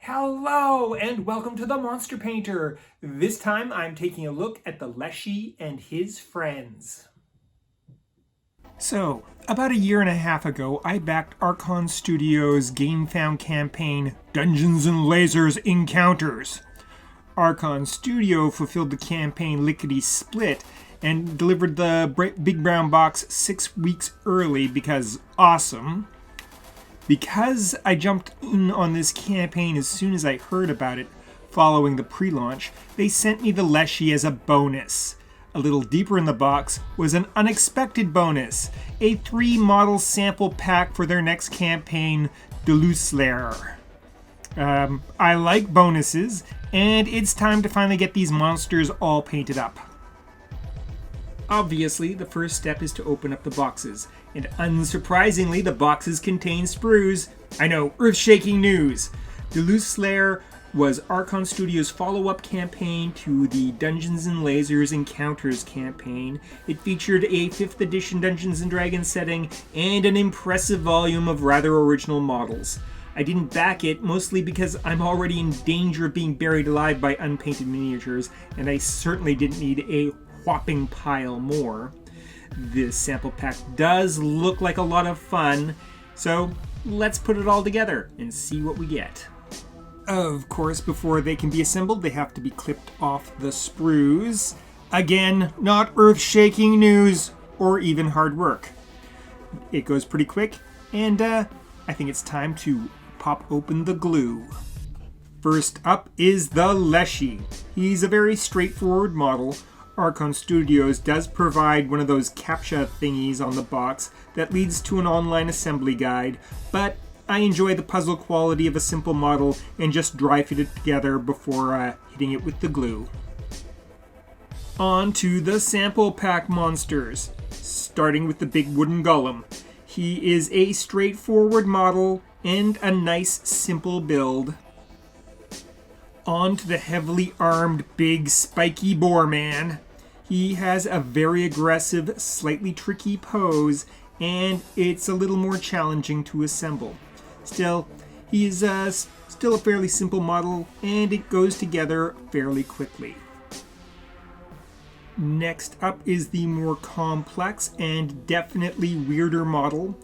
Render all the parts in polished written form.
Hello and welcome to the Monster Painter. This time I'm taking a look at the Leshy and his friends. So, about a year and a half ago, I backed Archon Studios' Gamefound campaign, Dungeons and Lasers Encounters. Archon Studio fulfilled the campaign lickety-split and delivered the big brown box 6 weeks early because awesome. Because I jumped in on this campaign as soon as I heard about it following the pre-launch, they sent me the Leshy as a bonus. A little deeper in the box was an unexpected bonus, a 3-model sample pack for their next campaign, Deuslair. I like bonuses, and it's time to finally get these monsters all painted up. Obviously, the first step is to open up the boxes, and unsurprisingly, the boxes contain sprues. I know, earth-shaking news! Deuslair was Archon Studios' follow-up campaign to the Dungeons and Lasers Encounters campaign. It featured a 5th edition Dungeons & Dragons setting and an impressive volume of rather original models. I didn't back it, mostly because I'm already in danger of being buried alive by unpainted miniatures, and I certainly didn't need a whopping pile more. This sample pack does look like a lot of fun, so let's put it all together and see what we get. Of course, before they can be assembled, they have to be clipped off the sprues. Again, not earth-shaking news or even hard work. It goes pretty quick, and I think it's time to pop open the glue. First up is the Leshy. He's a very straightforward model. Archon Studios does provide one of those CAPTCHA thingies on the box that leads to an online assembly guide, but I enjoy the puzzle quality of a simple model and just dry fit it together before hitting it with the glue. On to the sample pack monsters, starting with the big wooden golem. He is a straightforward model and a nice simple build. On to the heavily armed big spiky boar man. He has a very aggressive, slightly tricky pose, and it's a little more challenging to assemble. Still, he is still a fairly simple model, and it goes together fairly quickly. Next up is the more complex and definitely weirder model.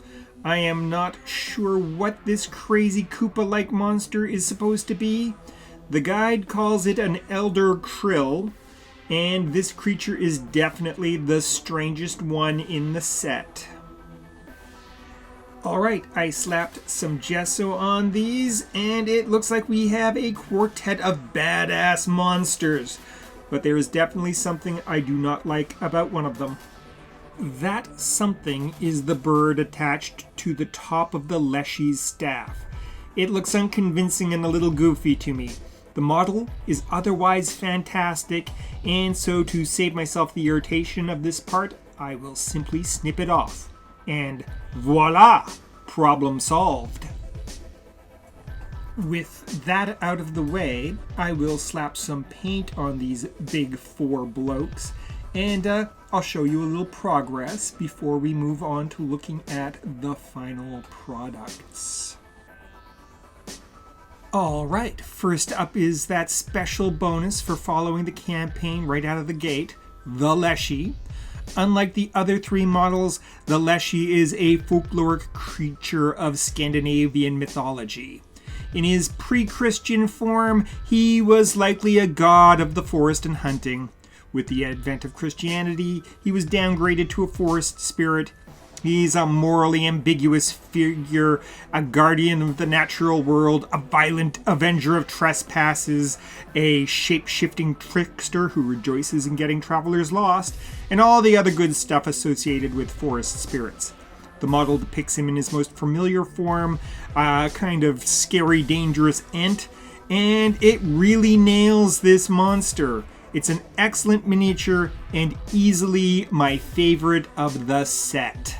I am not sure what this crazy Koopa-like monster is supposed to be. The guide calls it an Elder Krill, and this creature is definitely the strangest one in the set. Alright, I slapped some gesso on these, and it looks like we have a quartet of badass monsters. But there is definitely something I do not like about one of them. That something is the bird attached to the top of the Leshy's staff. It looks unconvincing and a little goofy to me. The model is otherwise fantastic, and so to save myself the irritation of this part, I will simply snip it off. And voila! Problem solved. With that out of the way, I will slap some paint on these big 4 blokes, and I'll show you a little progress before we move on to looking at the final products. Alright, first up is that special bonus for following the campaign right out of the gate, the Leshy. Unlike the other 3 models, the Leshy is a folkloric creature of Scandinavian mythology. In his pre-Christian form, he was likely a god of the forest and hunting. With the advent of Christianity, he was downgraded to a forest spirit. He's a morally ambiguous figure, a guardian of the natural world, a violent avenger of trespasses, a shape-shifting trickster who rejoices in getting travelers lost, and all the other good stuff associated with forest spirits. The model depicts him in his most familiar form, a kind of scary, dangerous ent, and it really nails this monster. It's an excellent miniature and easily my favorite of the set.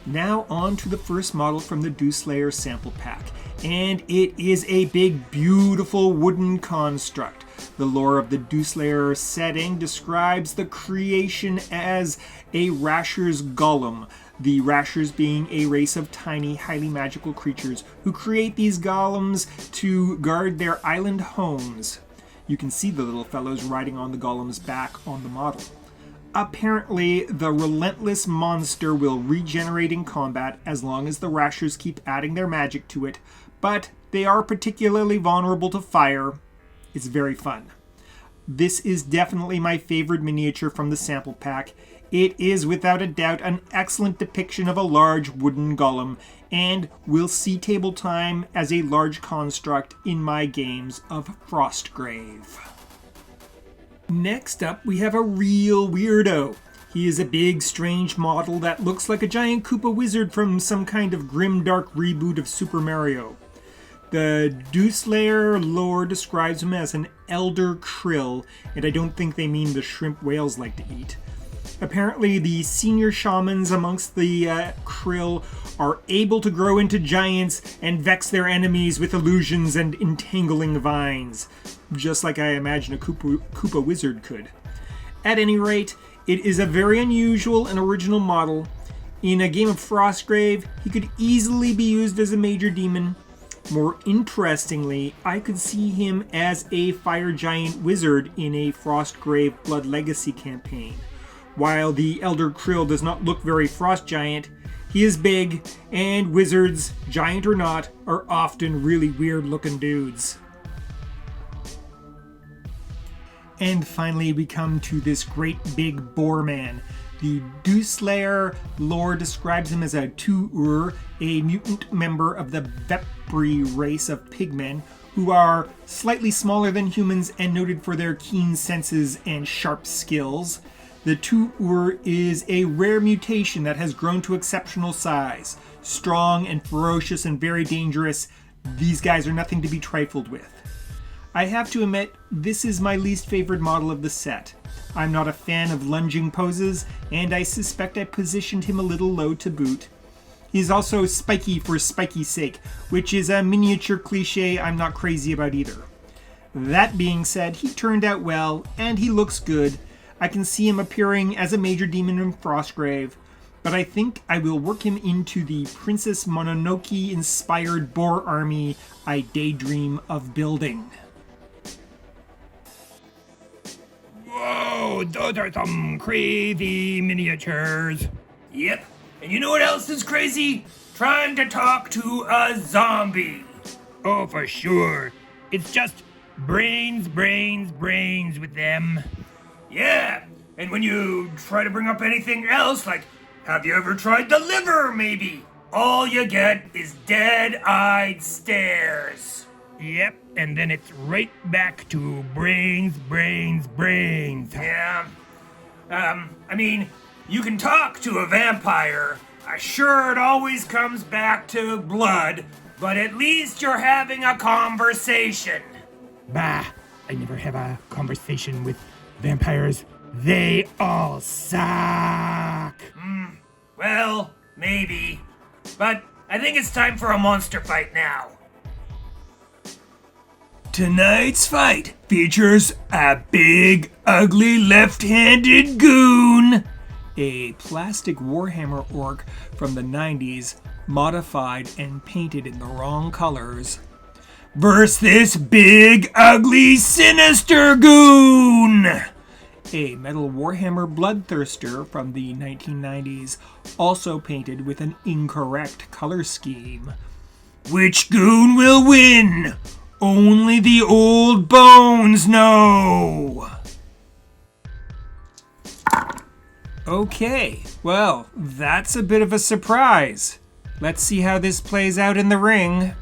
Now on to the first model from the Deuslair sample pack, and it is a big, beautiful wooden construct. The lore of the Deuslair setting describes the creation as a Rasher's golem, The Rashers being a race of tiny, highly magical creatures who create these golems to guard their island homes. You can see the little fellows riding on the golem's back on the model. Apparently, the relentless monster will regenerate in combat as long as the Rashers keep adding their magic to it, but they are particularly vulnerable to fire. It's very fun. This is definitely my favorite miniature from the sample pack. It is without a doubt an excellent depiction of a large wooden golem, and will see table time as a large construct in my games of Frostgrave. Next up, we have a real weirdo. He is a big, strange model that looks like a giant Koopa wizard from some kind of grim, dark reboot of Super Mario. The Deuslair lore describes him as an elder krill, and I don't think they mean the shrimp whales like to eat. Apparently, the senior shamans amongst the krill are able to grow into giants and vex their enemies with illusions and entangling vines, just like I imagine a Koopa wizard could. At any rate, it is a very unusual and original model. In a game of Frostgrave, he could easily be used as a major demon. More interestingly, I could see him as a fire giant wizard in a Frostgrave Blood Legacy campaign. While the Elder Krill does not look very frost giant, he is big, and wizards, giant or not, are often really weird looking dudes. And finally we come to this great big boar man. The Deuslair lore describes him as a Tu'ur, a mutant member of the Vepri race of pigmen, who are slightly smaller than humans and noted for their keen senses and sharp skills. The Tu'ur is a rare mutation that has grown to exceptional size. Strong and ferocious and very dangerous, these guys are nothing to be trifled with. I have to admit, this is my least favorite model of the set. I'm not a fan of lunging poses, and I suspect I positioned him a little low to boot. He's also spiky for spiky's sake, which is a miniature cliche I'm not crazy about either. That being said, he turned out well, and he looks good. I can see him appearing as a major demon in Frostgrave, but I think I will work him into the Princess Mononoke-inspired boar army I daydream of building. Whoa, those are some crazy miniatures. Yep, and you know what else is crazy? Trying to talk to a zombie. Oh, for sure. It's just brains with them. Yeah, and when you try to bring up anything else, like, have you ever tried the liver, maybe? All you get is dead-eyed stares. Yep, and then it's right back to brains. Yeah. I mean, you can talk to a vampire. Sure, it always comes back to blood, but at least you're having a conversation. Bah, I never have a conversation with vampires. They all suck. Well, maybe. But I think it's time for a monster fight now. Tonight's fight features a big, ugly, left-handed goon. A plastic Warhammer orc from the 90s, modified and painted in the wrong colors. Versus this big, ugly, sinister goon. A metal Warhammer Bloodthirster from the 1990s, also painted with an incorrect color scheme. Which goon will win? Only the old bones know. Okay, well, that's a bit of a surprise. Let's see how this plays out in the ring.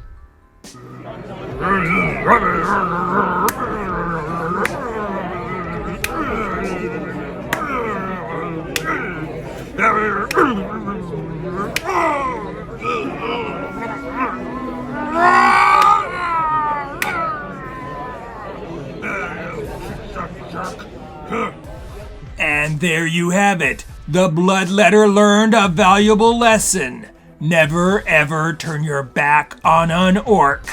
And there you have it. The Bloodletter learned a valuable lesson. Never ever turn your back on an orc.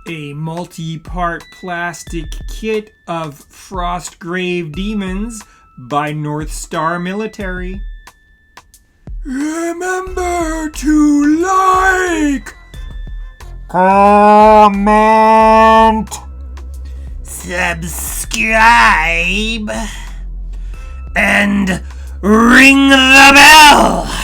A multi-part plastic kit of Frostgrave demons by North Star Military. Remember to like, comment, subscribe, and ring the bell.